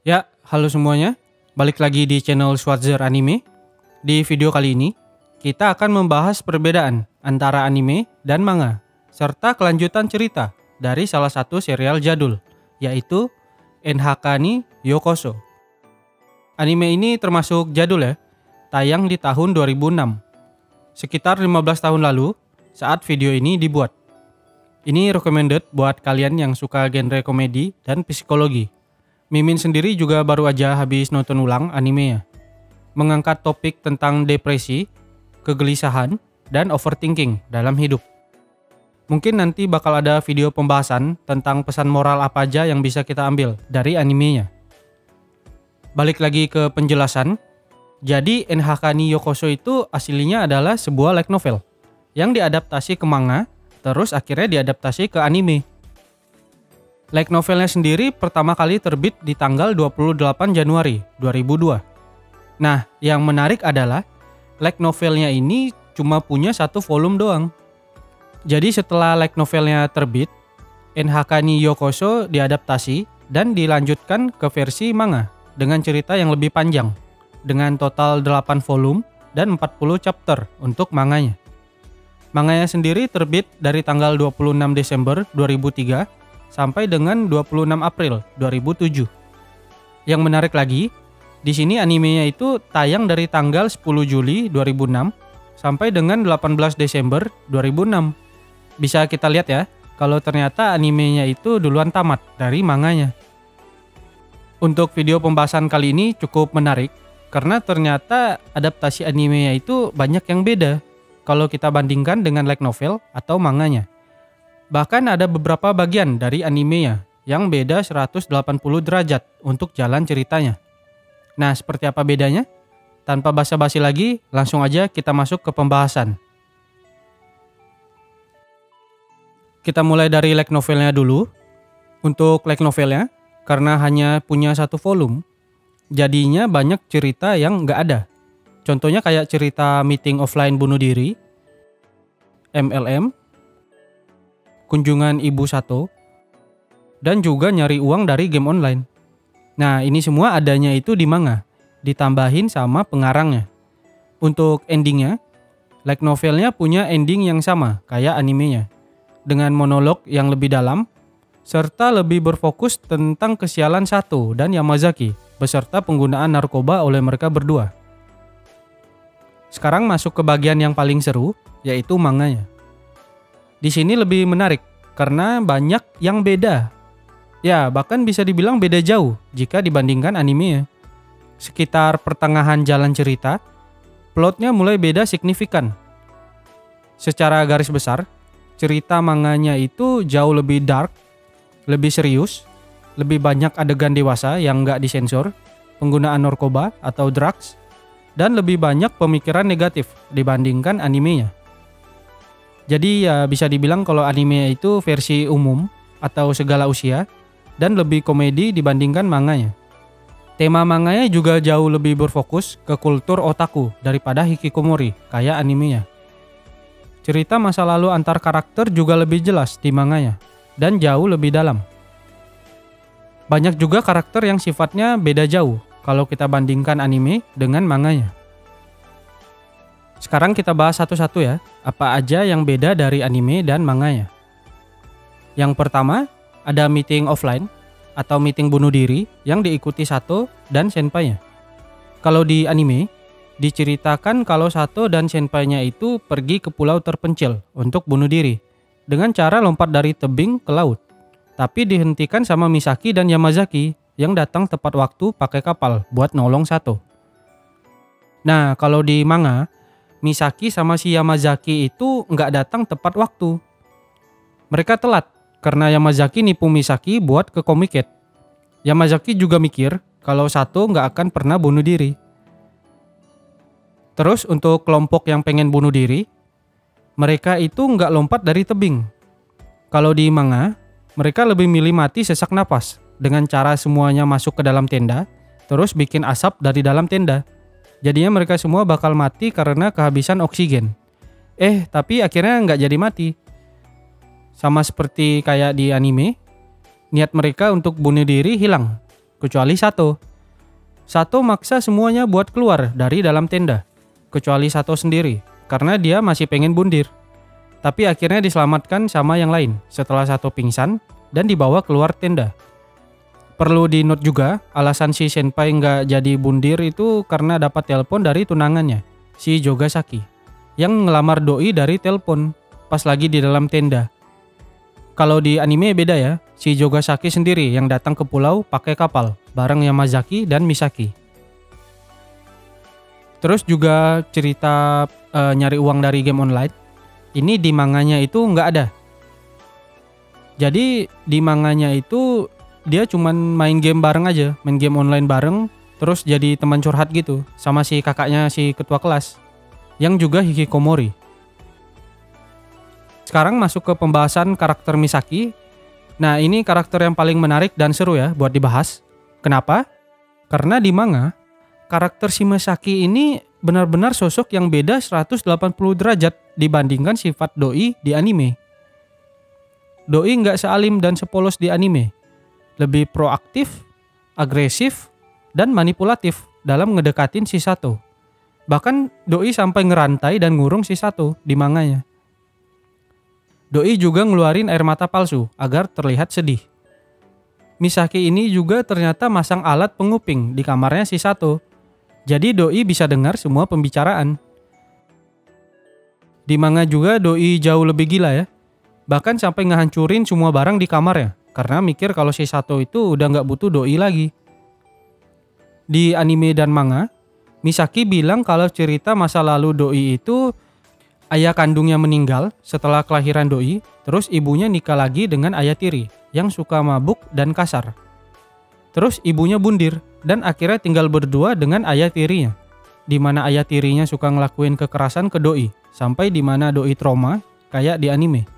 Ya, halo semuanya. Balik lagi di channel Schwarzer Anime. Di video kali ini, kita akan membahas perbedaan antara anime dan manga, serta kelanjutan cerita dari salah satu serial jadul, yaitu NHK ni Yokoso. Anime ini termasuk jadul ya, tayang di tahun 2006. Sekitar 15 tahun lalu saat video ini dibuat. Ini recommended buat kalian yang suka genre komedi dan psikologi. Mimin sendiri juga baru aja habis nonton ulang animenya. Mengangkat topik tentang depresi, kegelisahan, dan overthinking dalam hidup. Mungkin nanti bakal ada video pembahasan tentang pesan moral apa aja yang bisa kita ambil dari animenya. Balik lagi ke penjelasan. Jadi NHK ni Yokoso itu aslinya adalah sebuah light novel yang diadaptasi ke manga, terus akhirnya diadaptasi ke anime. Light novelnya sendiri pertama kali terbit di tanggal 28 Januari 2002. Nah, yang menarik adalah light novelnya ini cuma punya satu volume doang. Jadi setelah light novelnya terbit, NHK ni Yokoso diadaptasi dan dilanjutkan ke versi manga dengan cerita yang lebih panjang, dengan total 8 volume dan 40 chapter untuk manganya. Manganya sendiri terbit dari tanggal 26 Desember 2003 sampai dengan 26 April 2007. Yang menarik lagi, di sini animenya itu tayang dari tanggal 10 Juli 2006 sampai dengan 18 Desember 2006. Bisa kita lihat ya, kalau ternyata animenya itu duluan tamat dari manganya. Untuk video pembahasan kali ini cukup menarik karena ternyata adaptasi animenya itu banyak yang beda kalau kita bandingkan dengan light novel atau manganya. Bahkan ada beberapa bagian dari animenya yang beda 180 derajat untuk jalan ceritanya. Nah, seperti apa bedanya? Tanpa basa-basi lagi, langsung aja kita masuk ke pembahasan. Kita mulai dari light novelnya dulu. Untuk light novelnya, karena hanya punya satu volume, jadinya banyak cerita yang nggak ada. Contohnya kayak cerita meeting offline bunuh diri, MLM, kunjungan Ibu Sato, dan juga nyari uang dari game online. Nah, ini semua adanya itu di manga, ditambahin sama pengarangnya. Untuk endingnya, light novelnya punya ending yang sama kayak animenya, dengan monolog yang lebih dalam, serta lebih berfokus tentang kesialan Sato dan Yamazaki, beserta penggunaan narkoba oleh mereka berdua. Sekarang masuk ke bagian yang paling seru, yaitu manganya. Di sini lebih menarik karena banyak yang beda. Ya, bahkan bisa dibilang beda jauh jika dibandingkan animenya. Sekitar pertengahan jalan cerita, plotnya mulai beda signifikan. Secara garis besar, cerita manganya itu jauh lebih dark, lebih serius, lebih banyak adegan dewasa yang nggak disensor, penggunaan narkoba atau drugs, dan lebih banyak pemikiran negatif dibandingkan animenya. Jadi ya bisa dibilang kalau anime itu versi umum atau segala usia dan lebih komedi dibandingkan manganya. Tema manganya juga jauh lebih berfokus ke kultur otaku daripada hikikomori kayak animenya. Cerita masa lalu antar karakter juga lebih jelas di manganya dan jauh lebih dalam. Banyak juga karakter yang sifatnya beda jauh kalau kita bandingkan anime dengan manganya. Sekarang kita bahas satu-satu ya, apa aja yang beda dari anime dan manganya. Yang pertama, ada meeting offline atau meeting bunuh diri yang diikuti Sato dan senpainya. Kalau di anime, diceritakan kalau Sato dan senpainya itu pergi ke pulau terpencil untuk bunuh diri dengan cara lompat dari tebing ke laut. Tapi dihentikan sama Misaki dan Yamazaki yang datang tepat waktu pakai kapal buat nolong Sato. Nah, kalau di manga, Misaki sama si Yamazaki itu nggak datang tepat waktu. Mereka telat karena Yamazaki nipu Misaki buat ke Comiket. Yamazaki juga mikir kalau Sato nggak akan pernah bunuh diri. Terus untuk kelompok yang pengen bunuh diri, mereka itu nggak lompat dari tebing. Kalau di manga, mereka lebih milih mati sesak napas dengan cara semuanya masuk ke dalam tenda, terus bikin asap dari dalam tenda. Jadinya mereka semua bakal mati karena kehabisan oksigen. Tapi akhirnya nggak jadi mati. Sama seperti kayak di anime, niat mereka untuk bunuh diri hilang kecuali Sato. Sato maksa semuanya buat keluar dari dalam tenda, kecuali Sato sendiri, karena dia masih pengen bundir. Tapi akhirnya diselamatkan sama yang lain setelah Sato pingsan dan dibawa keluar tenda. Perlu di note juga, alasan si senpai nggak jadi bundir itu karena dapat telepon dari tunangannya, si Jogasaki, yang ngelamar doi dari telepon pas lagi di dalam tenda. Kalau di anime beda ya, si Jogasaki sendiri yang datang ke pulau pakai kapal, bareng Yamazaki dan Misaki. Terus juga cerita nyari uang dari game online, ini di manganya itu nggak ada. Jadi di manganya itu dia cuman main game bareng aja, main game online bareng, terus jadi teman curhat gitu, sama si kakaknya si ketua kelas, yang juga hikikomori. Sekarang masuk ke pembahasan karakter Misaki. Nah ini karakter yang paling menarik dan seru ya buat dibahas. Kenapa? Karena di manga, karakter si Misaki ini benar-benar sosok yang beda 180 derajat dibandingkan sifat doi di anime. Doi nggak sealim dan sepolos di anime. Lebih proaktif, agresif, dan manipulatif dalam ngedekatin si Sato. Bahkan doi sampai ngerantai dan ngurung si Sato di manganya. Doi juga ngeluarin air mata palsu agar terlihat sedih. Misaki ini juga ternyata masang alat penguping di kamarnya si Sato. Jadi doi bisa dengar semua pembicaraan. Di manga juga doi jauh lebih gila ya. Bahkan sampai ngehancurin semua barang di kamarnya. Karena mikir kalau si Sato itu udah nggak butuh doi lagi. Di anime dan manga, Misaki bilang kalau cerita masa lalu doi itu ayah kandungnya meninggal setelah kelahiran doi, terus ibunya nikah lagi dengan ayah tiri yang suka mabuk dan kasar. Terus ibunya bundir dan akhirnya tinggal berdua dengan ayah tirinya, di mana ayah tirinya suka ngelakuin kekerasan ke doi, sampai di mana doi trauma kayak di anime.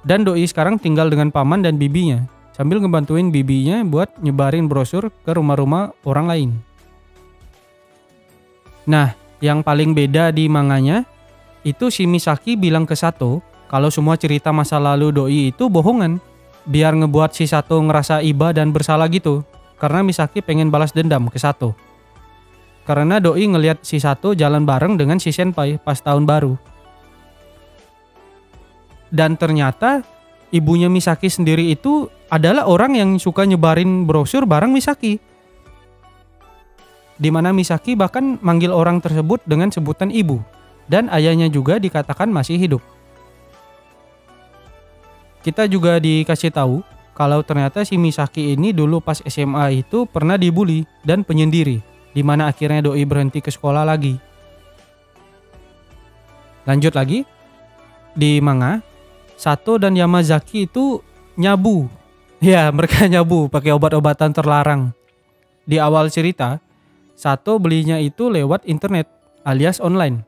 Dan doi sekarang tinggal dengan paman dan bibinya, sambil ngebantuin bibinya buat nyebarin brosur ke rumah-rumah orang lain. Nah, yang paling beda di manganya, itu si Misaki bilang ke Sato kalau semua cerita masa lalu doi itu bohongan, biar ngebuat si Sato ngerasa iba dan bersalah gitu, karena Misaki pengen balas dendam ke Sato. Karena doi ngelihat si Sato jalan bareng dengan si senpai pas tahun baru. Dan ternyata ibunya Misaki sendiri itu adalah orang yang suka nyebarin brosur bareng Misaki. Di mana Misaki bahkan manggil orang tersebut dengan sebutan ibu, dan ayahnya juga dikatakan masih hidup. Kita juga dikasih tahu kalau ternyata si Misaki ini dulu pas SMA itu pernah dibully dan penyendiri, di mana akhirnya doi berhenti ke sekolah lagi. Lanjut lagi, di manga, Sato dan Yamazaki itu nyabu. Ya, mereka nyabu pakai obat-obatan terlarang. Di awal cerita, Sato belinya itu lewat internet alias online.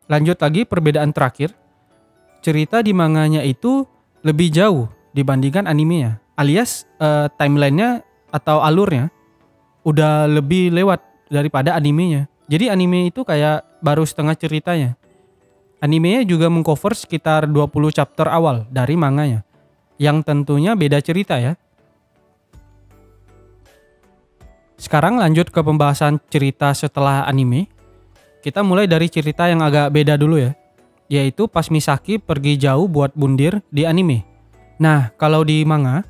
Lanjut lagi perbedaan terakhir. Cerita di manganya itu lebih jauh dibandingkan animenya. Alias timelinenya atau alurnya udah lebih lewat daripada animenya. Jadi anime itu kayak baru setengah ceritanya. Animenya juga mengcover sekitar 20 chapter awal dari manganya. Yang tentunya beda cerita ya. Sekarang lanjut ke pembahasan cerita setelah anime. Kita mulai dari cerita yang agak beda dulu ya. Yaitu pas Misaki pergi jauh buat bundir di anime. Nah, kalau di manga,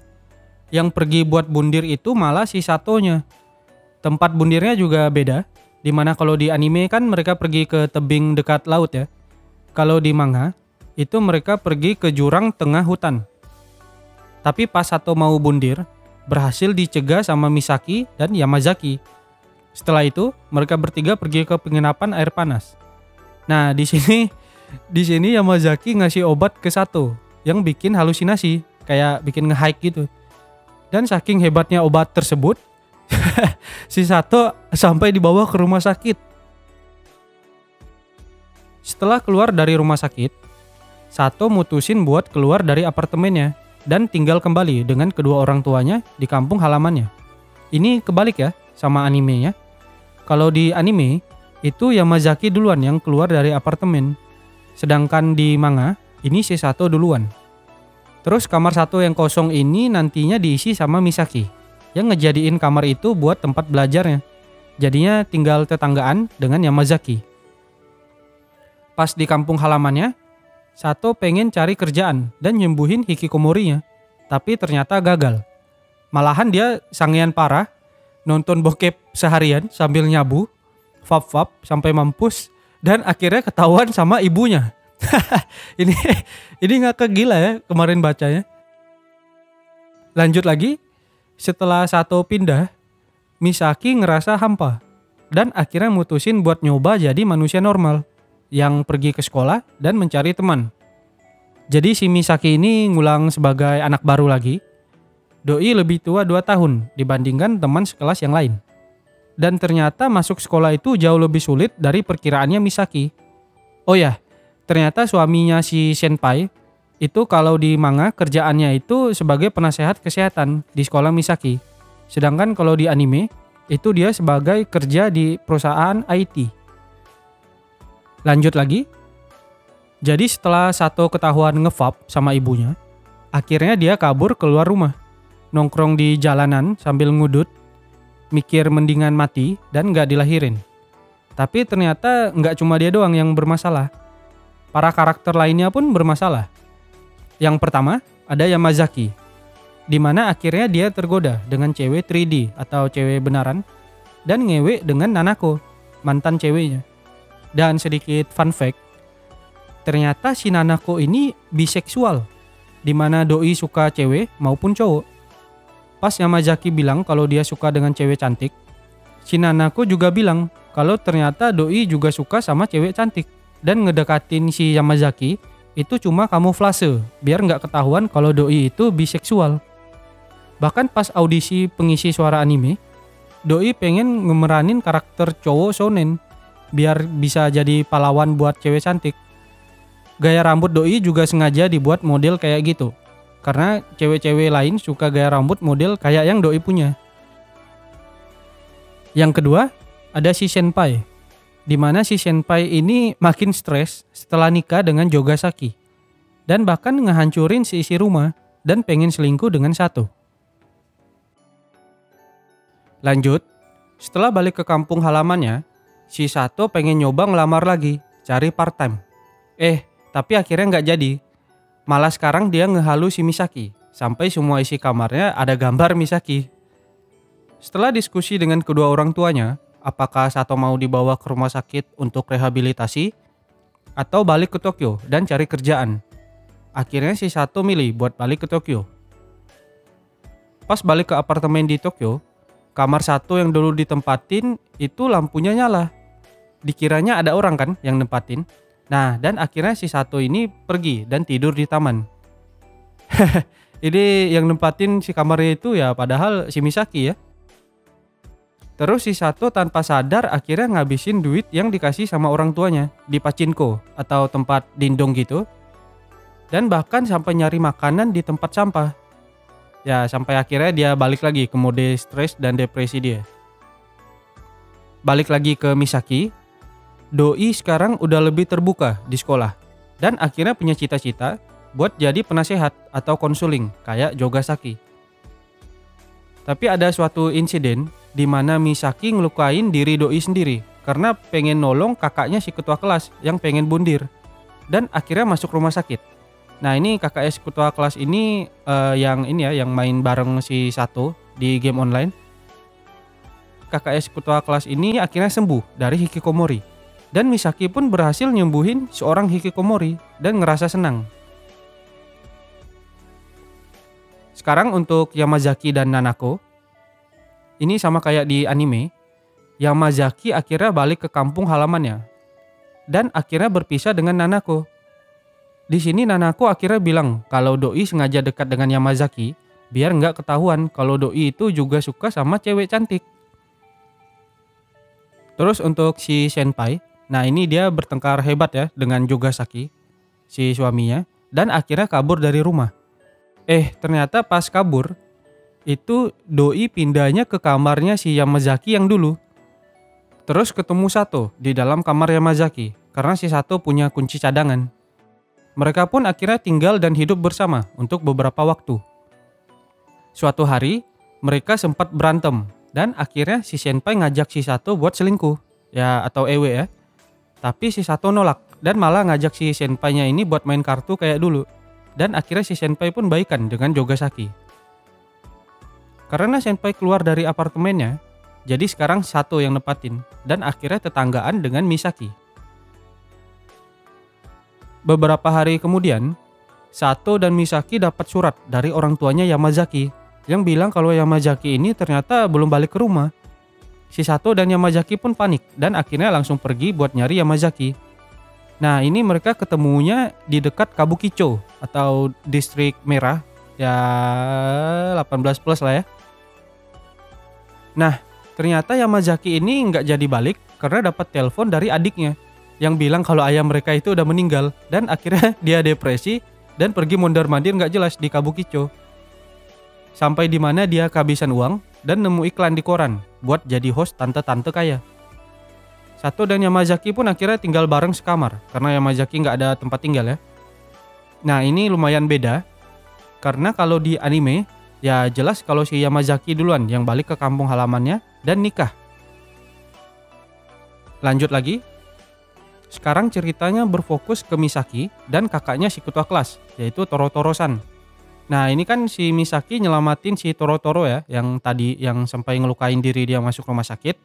yang pergi buat bundir itu malah si Satonya. Tempat bundirnya juga beda. Dimana kalau di anime kan mereka pergi ke tebing dekat laut ya. Kalau di manga, itu mereka pergi ke jurang tengah hutan. Tapi pas Sato mau bundir, berhasil dicegah sama Misaki dan Yamazaki. Setelah itu, mereka bertiga pergi ke penginapan air panas. Nah, di sini Yamazaki ngasih obat ke Sato yang bikin halusinasi, kayak bikin nge-hike gitu. Dan saking hebatnya obat tersebut, si Sato sampai dibawa ke rumah sakit. Setelah keluar dari rumah sakit, Sato mutusin buat keluar dari apartemennya dan tinggal kembali dengan kedua orang tuanya di kampung halamannya. Ini kebalik ya sama animenya. Kalau di anime, itu Yamazaki duluan yang keluar dari apartemen. Sedangkan di manga, ini si Sato duluan. Terus kamar satu yang kosong ini nantinya diisi sama Misaki, yang ngejadiin kamar itu buat tempat belajarnya. Jadinya tinggal tetanggaan dengan Yamazaki. Pas di kampung halamannya, Sato pengen cari kerjaan dan nyembuhin hikikomorinya, tapi ternyata gagal. Malahan dia sangean parah, nonton bokep seharian sambil nyabu, vap-vap sampai mampus, dan akhirnya ketahuan sama ibunya. ini ini ngakak gila ya kemarin bacanya. Lanjut lagi, setelah Sato pindah, Misaki ngerasa hampa dan akhirnya mutusin buat nyoba jadi manusia normal yang pergi ke sekolah dan mencari teman. Jadi si Misaki ini ngulang sebagai anak baru lagi. Doi lebih tua 2 tahun dibandingkan teman sekelas yang lain. Dan ternyata masuk sekolah itu jauh lebih sulit dari perkiraannya Misaki. Oh ya, ternyata suaminya si senpai itu kalau di manga kerjaannya itu sebagai penasehat kesehatan di sekolah Misaki. Sedangkan kalau di anime itu dia sebagai kerja di perusahaan IT. Lanjut lagi. Jadi setelah Sato ketahuan ngevap sama ibunya, akhirnya dia kabur keluar rumah. Nongkrong di jalanan sambil ngudut, mikir mendingan mati dan gak dilahirin. Tapi ternyata gak cuma dia doang yang bermasalah. Para karakter lainnya pun bermasalah. Yang pertama ada Yamazaki, di mana akhirnya dia tergoda dengan cewek 3D atau cewek benaran dan ngewe dengan Nanako, mantan ceweknya. Dan sedikit fun fact, ternyata si Nanako ini biseksual, di mana doi suka cewek maupun cowok. Pas Yamazaki bilang kalau dia suka dengan cewek cantik, si Nanako juga bilang kalau ternyata doi juga suka sama cewek cantik. Dan ngedekatin si Yamazaki itu cuma kamuflase, biar nggak ketahuan kalau doi itu biseksual. Bahkan pas audisi pengisi suara anime, doi pengen ngemeranin karakter cowok shonen, biar bisa jadi pahlawan buat cewek cantik. Gaya rambut doi juga sengaja dibuat model kayak gitu, karena cewek-cewek lain suka gaya rambut model kayak yang doi punya. Yang kedua, ada si senpai, di mana si senpai ini makin stres setelah nikah dengan Jogasaki, dan bahkan ngehancurin si isi rumah dan pengen selingkuh dengan Sato. Lanjut, setelah balik ke kampung halamannya, si Sato pengen nyoba ngelamar lagi, cari part time. Tapi akhirnya nggak jadi. Malah sekarang dia ngehalu si Misaki, sampai semua isi kamarnya ada gambar Misaki. Setelah diskusi dengan kedua orang tuanya, apakah Sato mau dibawa ke rumah sakit untuk rehabilitasi, atau balik ke Tokyo dan cari kerjaan. Akhirnya si Sato milih buat balik ke Tokyo. Pas balik ke apartemen di Tokyo, kamar Sato yang dulu ditempatin itu lampunya nyala. Dikiranya ada orang kan yang nempatin. Nah, dan akhirnya si Sato ini pergi dan tidur di taman. Ini yang nempatin si kamarnya itu ya padahal si Misaki ya. Terus si Sato tanpa sadar akhirnya ngabisin duit yang dikasih sama orang tuanya di pachinko atau tempat dindong gitu. Dan bahkan sampai nyari makanan di tempat sampah. Ya, sampai akhirnya dia balik lagi ke mode stres dan depresi dia. Balik lagi ke Misaki, doi sekarang udah lebih terbuka di sekolah dan akhirnya punya cita-cita buat jadi penasehat atau konsuling kayak Jogasaki. Tapi ada suatu insiden di mana Misaki ngelukain diri doi sendiri karena pengen nolong kakaknya si ketua kelas yang pengen bundir dan akhirnya masuk rumah sakit. Nah, ini kakaknya si ketua kelas ini yang main bareng si Sato di game online. Kakaknya si ketua kelas ini akhirnya sembuh dari hikikomori. Dan Misaki pun berhasil nyembuhin seorang hikikomori dan ngerasa senang. Sekarang untuk Yamazaki dan Nanako, ini sama kayak di anime. Yamazaki akhirnya balik ke kampung halamannya dan akhirnya berpisah dengan Nanako. Di sini Nanako akhirnya bilang kalau doi sengaja dekat dengan Yamazaki biar nggak ketahuan kalau doi itu juga suka sama cewek cantik. Terus untuk si senpai, nah ini dia bertengkar hebat ya dengan Jogasaki, si suaminya, dan akhirnya kabur dari rumah. Ternyata pas kabur, itu doi pindahnya ke kamarnya si Yamazaki yang dulu. Terus ketemu Sato di dalam kamar Yamazaki, karena si Sato punya kunci cadangan. Mereka pun akhirnya tinggal dan hidup bersama untuk beberapa waktu. Suatu hari, mereka sempat berantem dan akhirnya si Senpai ngajak si Sato buat selingkuh, ya atau ewe ya. Tapi si Sato nolak dan malah ngajak si Senpainya ini buat main kartu kayak dulu. Dan akhirnya si Senpai pun baikan dengan Jogasaki. Karena Senpai keluar dari apartemennya, jadi sekarang Sato yang nepatin dan akhirnya tetanggaan dengan Misaki. Beberapa hari kemudian, Sato dan Misaki dapat surat dari orang tuanya Yamazaki yang bilang kalau Yamazaki ini ternyata belum balik ke rumah. Si Sato dan Yamazaki pun panik dan akhirnya langsung pergi buat nyari Yamazaki. Nah, ini mereka ketemunya di dekat Kabukicho atau distrik merah, ya 18 plus lah ya. Nah, ternyata Yamazaki ini nggak jadi balik karena dapat telepon dari adiknya yang bilang kalau ayah mereka itu udah meninggal dan akhirnya dia depresi dan pergi mondar-mandir nggak jelas di Kabukicho. Sampai di mana dia kehabisan uang dan nemu iklan di koran buat jadi host tante-tante kaya. Sato dan Yamazaki pun akhirnya tinggal bareng sekamar karena Yamazaki nggak ada tempat tinggal ya. Nah, ini lumayan beda karena kalau di anime ya jelas kalau si Yamazaki duluan yang balik ke kampung halamannya dan nikah. Lanjut lagi. Sekarang ceritanya berfokus ke Misaki dan kakaknya si ketua kelas, yaitu Toro-Toro-san. Nah, ini kan si Misaki nyelamatin si Toro-Toro ya, yang tadi yang sampai ngelukain diri dia masuk rumah sakit.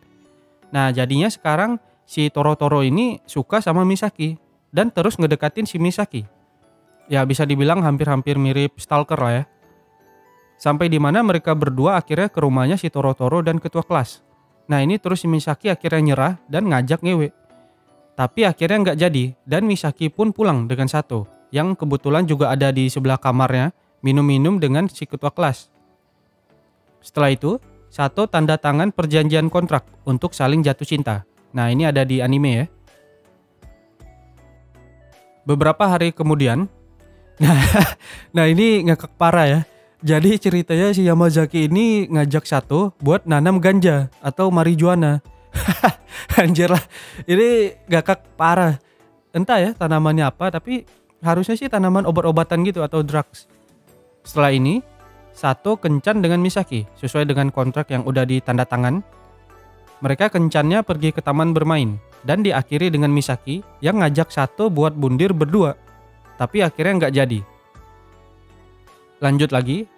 Nah, jadinya sekarang si Toro-Toro ini suka sama Misaki dan terus ngedekatin si Misaki. Ya, bisa dibilang hampir-hampir mirip stalker lah ya. Sampai di mana mereka berdua akhirnya ke rumahnya si Toro-Toro dan ketua kelas. Nah, ini terus si Misaki akhirnya nyerah dan ngajak ngewe. Tapi akhirnya nggak jadi dan Misaki pun pulang dengan Sato yang kebetulan juga ada di sebelah kamarnya minum-minum dengan si ketua kelas. Setelah itu, Sato tanda tangan perjanjian kontrak untuk saling jatuh cinta. Nah, ini ada di anime ya. Beberapa hari kemudian, nah ini ngakak parah ya. Jadi ceritanya si Yamazaki ini ngajak Sato buat nanam ganja atau marijuana. Anjir lah, ini ngakak parah. Entah ya tanamannya apa, tapi harusnya sih tanaman obat-obatan gitu atau drugs. Setelah ini, Sato kencan dengan Misaki sesuai dengan kontrak yang udah ditanda tangan. Mereka kencannya pergi ke taman bermain dan diakhiri dengan Misaki yang ngajak Sato buat bundir berdua. Tapi akhirnya nggak jadi. Lanjut lagi.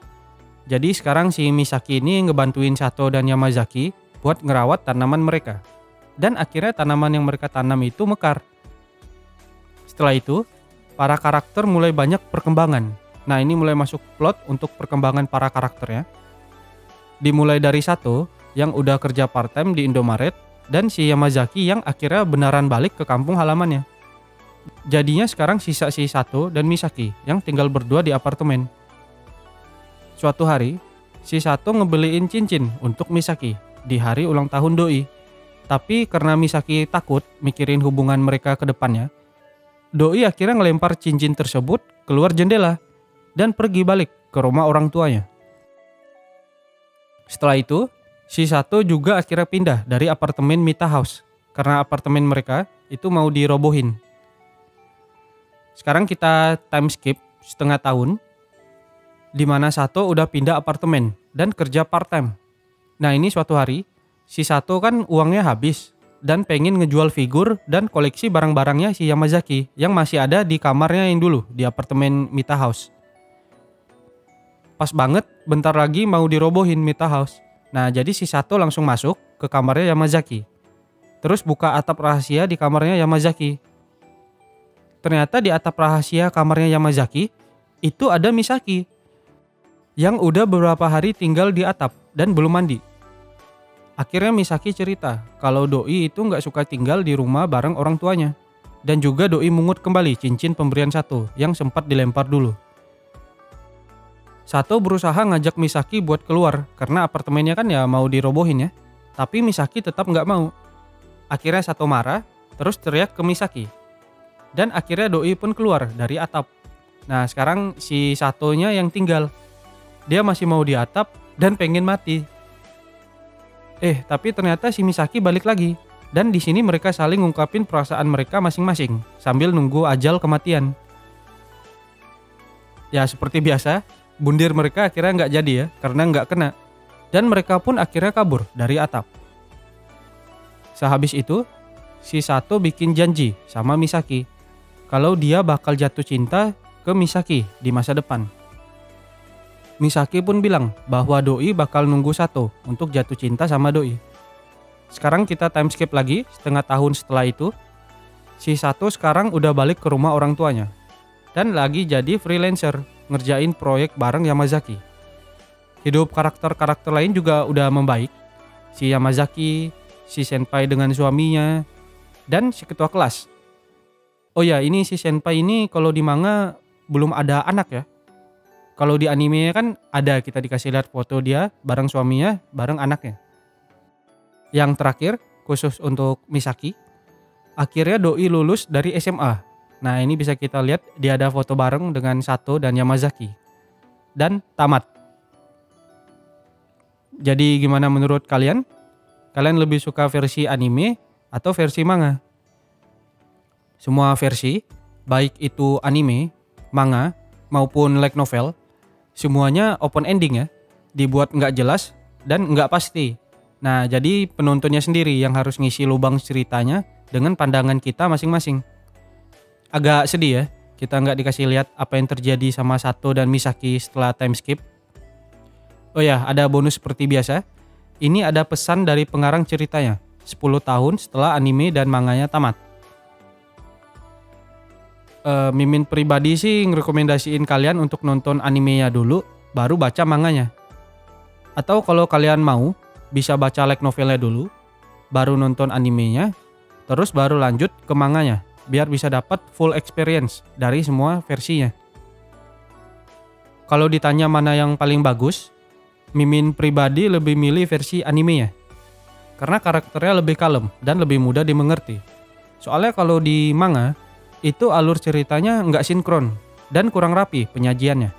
Jadi sekarang si Misaki ini ngebantuin Sato dan Yamazaki buat ngerawat tanaman mereka. Dan akhirnya tanaman yang mereka tanam itu mekar. Setelah itu, para karakter mulai banyak perkembangan. Nah, ini mulai masuk plot untuk perkembangan para karakternya. Dimulai dari Sato yang udah kerja part-time di Indomaret dan si Yamazaki yang akhirnya beneran balik ke kampung halamannya. Jadinya sekarang sisa si Sato dan Misaki yang tinggal berdua di apartemen. Suatu hari, si Sato ngebeliin cincin untuk Misaki di hari ulang tahun doi. Tapi karena Misaki takut mikirin hubungan mereka ke depannya, doi akhirnya ngelempar cincin tersebut keluar jendela dan pergi balik ke rumah orang tuanya. Setelah itu, si Sato juga akhirnya pindah dari apartemen Mita House karena apartemen mereka itu mau dirobohin. Sekarang kita time skip setengah tahun, di mana Sato udah pindah apartemen dan kerja part-time. Nah, ini suatu hari, si Sato kan uangnya habis dan pengen ngejual figur dan koleksi barang-barangnya si Yamazaki yang masih ada di kamarnya yang dulu di apartemen Mita House. Pas banget bentar lagi mau dirobohin Mita House. Nah, jadi si Sato langsung masuk ke kamarnya Yamazaki. Terus buka atap rahasia di kamarnya Yamazaki. Ternyata di atap rahasia kamarnya Yamazaki itu ada Misaki yang udah beberapa hari tinggal di atap dan belum mandi. Akhirnya Misaki cerita kalau doi itu nggak suka tinggal di rumah bareng orang tuanya. Dan juga doi mungut kembali cincin pemberian Sato yang sempat dilempar dulu. Sato berusaha ngajak Misaki buat keluar karena apartemennya kan ya mau dirobohin ya. Tapi Misaki tetap nggak mau. Akhirnya Sato marah terus teriak ke Misaki. Dan akhirnya doi pun keluar dari atap. Nah, sekarang si Satonya yang tinggal. Dia masih mau di atap dan pengen mati. Tapi ternyata si Misaki balik lagi. Dan di sini mereka saling ngungkapin perasaan mereka masing-masing sambil nunggu ajal kematian. Ya seperti biasa, bundir mereka akhirnya nggak jadi ya, karena nggak kena. Dan mereka pun akhirnya kabur dari atap. Sehabis itu, si Sato bikin janji sama Misaki kalau dia bakal jatuh cinta ke Misaki di masa depan. Misaki pun bilang bahwa Doi bakal nunggu Sato untuk jatuh cinta sama Doi. Sekarang kita time skip lagi, setengah tahun setelah itu, si Sato sekarang udah balik ke rumah orang tuanya dan lagi jadi freelancer ngerjain proyek bareng Yamazaki. Hidup karakter-karakter lain juga udah membaik. Si Yamazaki, si senpai dengan suaminya, dan si ketua kelas. Oh ya, ini si senpai ini kalau di manga belum ada anak ya. Kalau di anime kan ada, kita dikasih lihat foto dia bareng suaminya, bareng anaknya. Yang terakhir, khusus untuk Misaki, akhirnya Doi lulus dari SMA. Nah ini bisa kita lihat dia ada foto bareng dengan Sato dan Yamazaki. Dan tamat. Jadi gimana menurut kalian? Kalian lebih suka versi anime atau versi manga? Semua versi, baik itu anime, manga, maupun light novel, semuanya open ending ya. Dibuat nggak jelas dan nggak pasti. Nah jadi penontonnya sendiri yang harus ngisi lubang ceritanya dengan pandangan kita masing-masing. Agak sedih ya, kita nggak dikasih lihat apa yang terjadi sama Sato dan Misaki setelah time skip. Oh ya, ada bonus seperti biasa. Ini ada pesan dari pengarang ceritanya, 10 tahun setelah anime dan manganya tamat. Mimin pribadi sih ngerekomendasiin kalian untuk nonton animenya dulu, baru baca manganya. Atau kalau kalian mau, bisa baca light novelnya dulu, baru nonton animenya, terus baru lanjut ke manganya, biar bisa dapat full experience dari semua versinya. Kalau ditanya mana yang paling bagus, Mimin pribadi lebih milih versi animenya. Karena karakternya lebih kalem dan lebih mudah dimengerti. Soalnya kalau di manga, itu alur ceritanya nggak sinkron dan kurang rapi penyajiannya.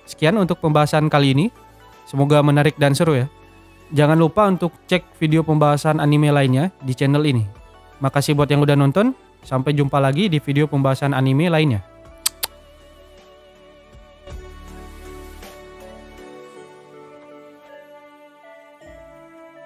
Sekian untuk pembahasan kali ini. Semoga menarik dan seru ya. Jangan lupa untuk cek video pembahasan anime lainnya di channel ini. Makasih buat yang udah nonton. Sampai jumpa lagi di video pembahasan anime lainnya.